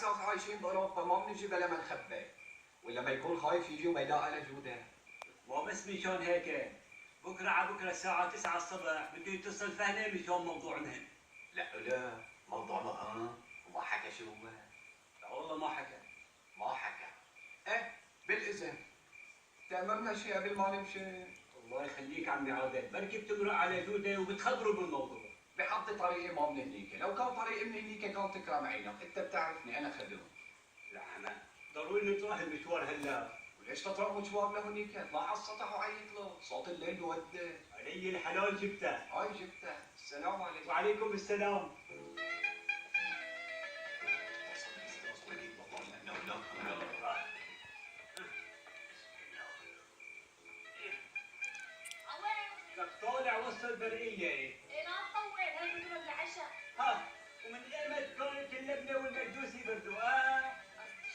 اساس عايشين باوروبا ما بنجي بلا ما نخبى، ولا ما يكون خايف يجي وما يلاقي له جوده. مو بس مشان هيك، بكره على بكره الساعه 9 الصبح بده يتصل فهنا مشان موضوع مهم. لا موضوع وما حكى شو هو؟ لا والله ما حكى. ما حكى. ايه بالاذن تأمرنا شيء قبل ما نمشي. الله يخليك عمي عادل، بركي بتمرق على جوده وبتخبره بالموضوع. بحط طريقي ما من هنيك، لو كان طريقي من هنيك كان تكرم عينك، انت بتعرفني انا خدوم. لا عمى، ضروري نطرح المشوار هلا. وليش تطرح مشوار لهنيك؟ اطلع على السطح وعيط له، صوت الليل بودي. علي الحلال جبته. هاي جبته، السلام عليكم. وعليكم السلام. طالع وسط البرقية. ايه لا تطول، هي بتبرد العشاء. ها، ومن ايمت كانت اللبنة والمجوس يبردوا؟ قصدي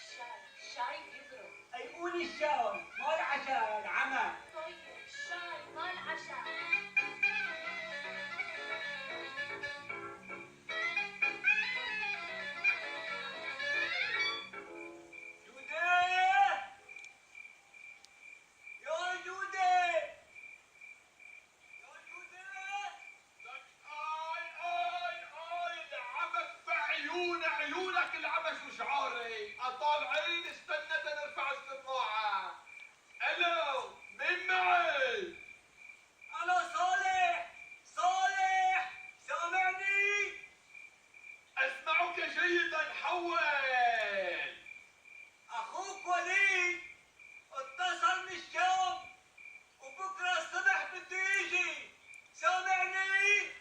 الشاي بيبرد. اي قولي الشاي، ما العشاء العمى. طيب الشاي ما العشاء. عيونك العبش وشعاري اطالعين استنى تنرفع السماعه. الو مين معي؟ الو صالح، صالح سامعني؟ اسمعك جيدا حول. اخوك وليد اتصل من الشام وبكره الصبح بده يجي، سامعني؟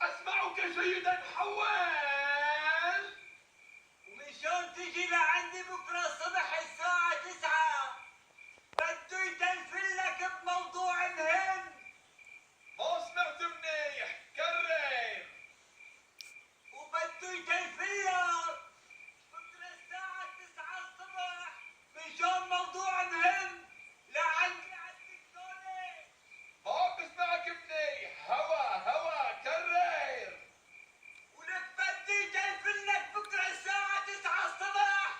اسمعك جيدا حول. ومشان تجي لعندي بكره الصبح الساعة 9 بده يتلفل لك بموضوع مهم. ما سمعت منيح، كرر. وبده يتلفل لك بكره الساعة 9 الصبح مشان موضوع مهم لعندي عند الدولة. ما بسمعك منيح، هوا كرر. ولك بدي يتلفل لك بكره الساعة 9 الصبح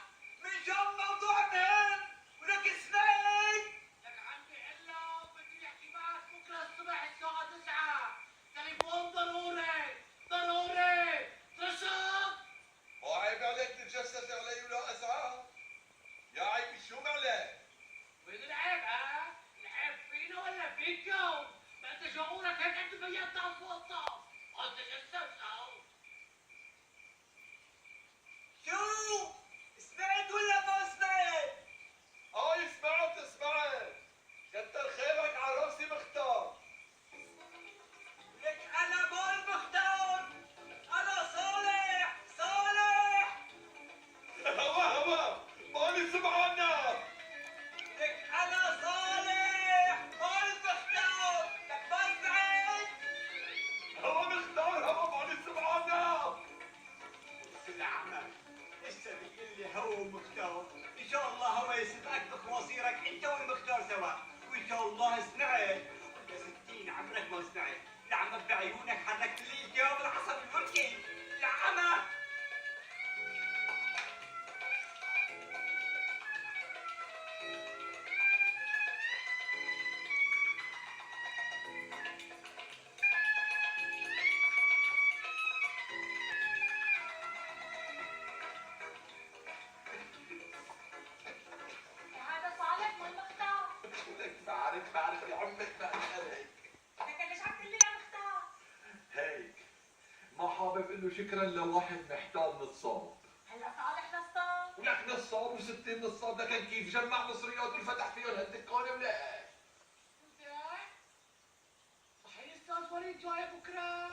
مشان موضوع مهم، ولك اسمعي. لك عمي الا بدي احكي معك بكره الصبح الساعة 9، تليفون ضروري اتصل. ما عيب عليك تتجسس علي ولا ازعل؟ يا عيب شو معلك؟ وين العيب العيب فينا ولا فيكم؟ ما انت شعورك هيك انت بيضت على الفوطة، انت جسس شو؟ سمعت ولا ما سمعت؟ هاي سمعت. كتر خيرك على راسي مختار. لك انا مو المختار، انا صالح. هوا ماني سمعانا. لك انا صالح مو المختار، لك ما سمعت؟ هوا مختار ماني سمعانا. العمى لسه بيقول لي هو ومختار، ان شاء الله هو يسبقك بخواصيرك انت والمختار سوا، وان شاء الله سمعت. وانت 60 عمرك ما سمعت، العمى بعيونك حركت لي الجواب العصب الفركي، العمى. هذا صالح مو المختار. لك بعرف يا عمك بقلبك. لك ليش عم تقول لي يا مختار؟ هيك ما حابب اقول له شكرا لواحد محتاج نصاب. هلا صالح نصاب. ولك نصاب و60 نصاب، لكن كيف جمع مصريات وفتح فيهم هالدكانه ولا؟ صحيح استاذ وليد جاي بكره؟